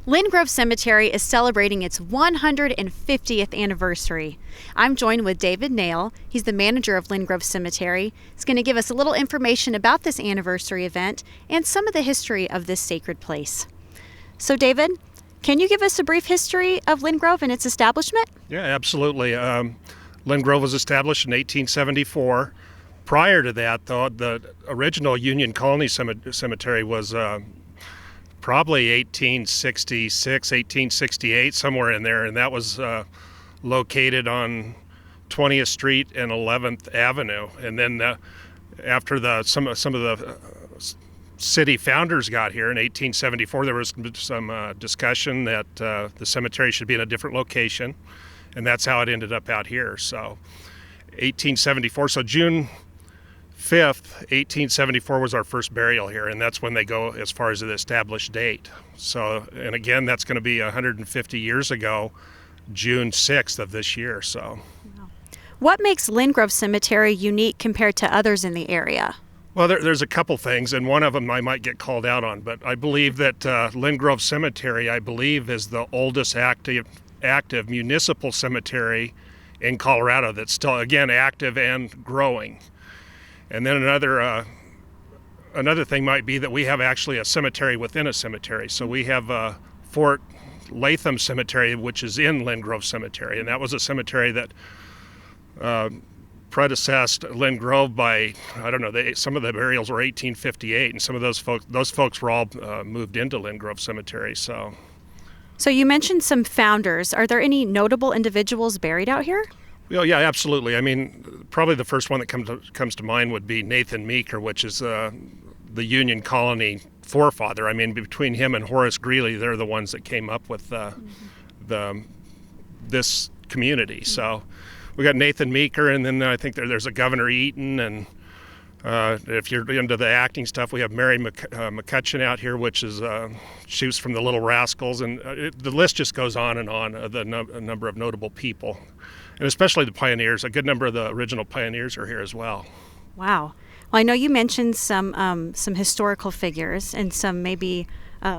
Linn Grove Cemetery is celebrating its 150th anniversary. I'm joined with David Nail. He's the manager of Linn Grove Cemetery. He's going to give us a little information about this anniversary event and some of the history of this sacred place. So David, can you give us a brief history of Linn Grove and its establishment? Yeah, absolutely. Linn Grove was established in 1874. Prior to that, though, the original Union Colony Cemetery was probably 1866, 1868, somewhere in there, and that was located on 20th Street and 11th Avenue. And then after some of the city founders got here in 1874, there was some discussion that the cemetery should be in a different location, and that's how it ended up out here. So 1874, so June 5th, 1874 was our first burial here, and that's when they go as far as the established date. So, and again, that's going to be 150 years ago, June 6th of this year. So, what makes Linn Grove Cemetery unique compared to others in the area? Well, there's a couple things, and one of them I might get called out on, but I believe that Linn Grove Cemetery, is the oldest active municipal cemetery in Colorado that's still, again, active and growing. And then another thing might be that we have actually a cemetery within a cemetery. So we have Fort Latham Cemetery, which is in Linn Grove Cemetery, and that was a cemetery that predecessed Linn Grove by, I don't know, some of the burials were 1858, and some of those folks were all moved into Linn Grove Cemetery. So you mentioned some founders. Are there any notable individuals buried out here? Well, yeah, absolutely. I mean, probably the first one that comes to mind would be Nathan Meeker, which is the Union Colony forefather. I mean, between him and Horace Greeley, they're the ones that came up with this community. So we got Nathan Meeker, and then I think there's a Governor Eaton, and if you're into the acting stuff, we have Mary McCutcheon out here, which is she was from the Little Rascals, and the list just goes on and on. A number of notable people. And especially the pioneers. A good number of the original pioneers are here as well. Wow. Well, I know you mentioned some historical figures and some maybe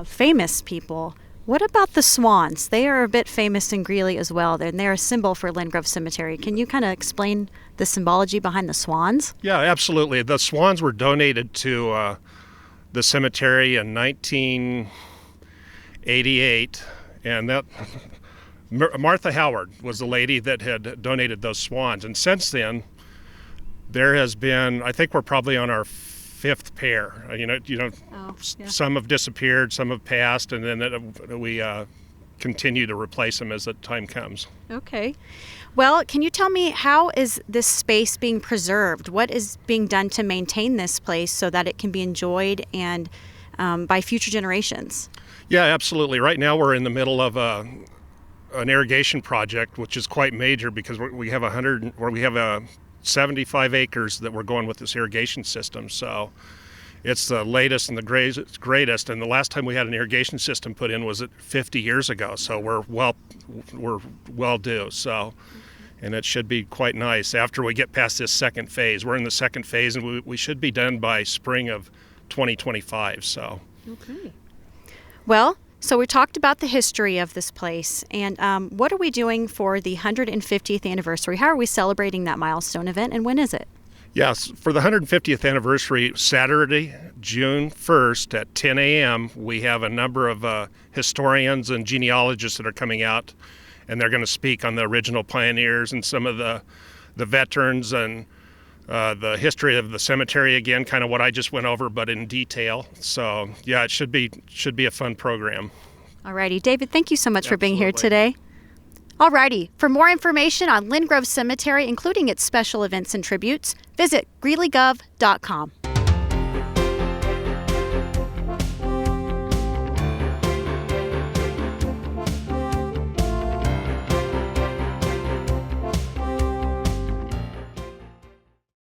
famous people. What about the swans? They are a bit famous in Greeley as well, and they're a symbol for Linn Grove Cemetery. Can you kind of explain the symbology behind the swans? Yeah, absolutely. The swans were donated to the cemetery in 1988, and that... Martha Howard was the lady that had donated those swans, and since then there has been, I think we're probably on our fifth pair. Some have disappeared, some have passed, and then we continue to replace them as the time comes. Okay. Well, can you tell me, how is this space being preserved? What is being done to maintain this place so that it can be enjoyed and by future generations? Yeah, absolutely. Right now we're in the middle of an irrigation project, which is quite major because we have 75 acres that we're going with this irrigation system. So it's the latest and the greatest. And the last time we had an irrigation system put in was 50 years ago. So we're well due. So, and it should be quite nice after we get past this second phase. We're in the second phase, and we should be done by spring of 2025. So. Okay. Well, so we talked about the history of this place, and what are we doing for the 150th anniversary? How are we celebrating that milestone event, and when is it? Yes, for the 150th anniversary, Saturday, June 1st at 10 a.m., we have a number of historians and genealogists that are coming out, and they're going to speak on the original pioneers and some of the veterans and the history of the cemetery, again, kind of what I just went over, but in detail. So, yeah, it should be a fun program. All righty. David, thank you so much for being here today. All righty. For more information on Linn Grove Cemetery, including its special events and tributes, visit greeleygov.com.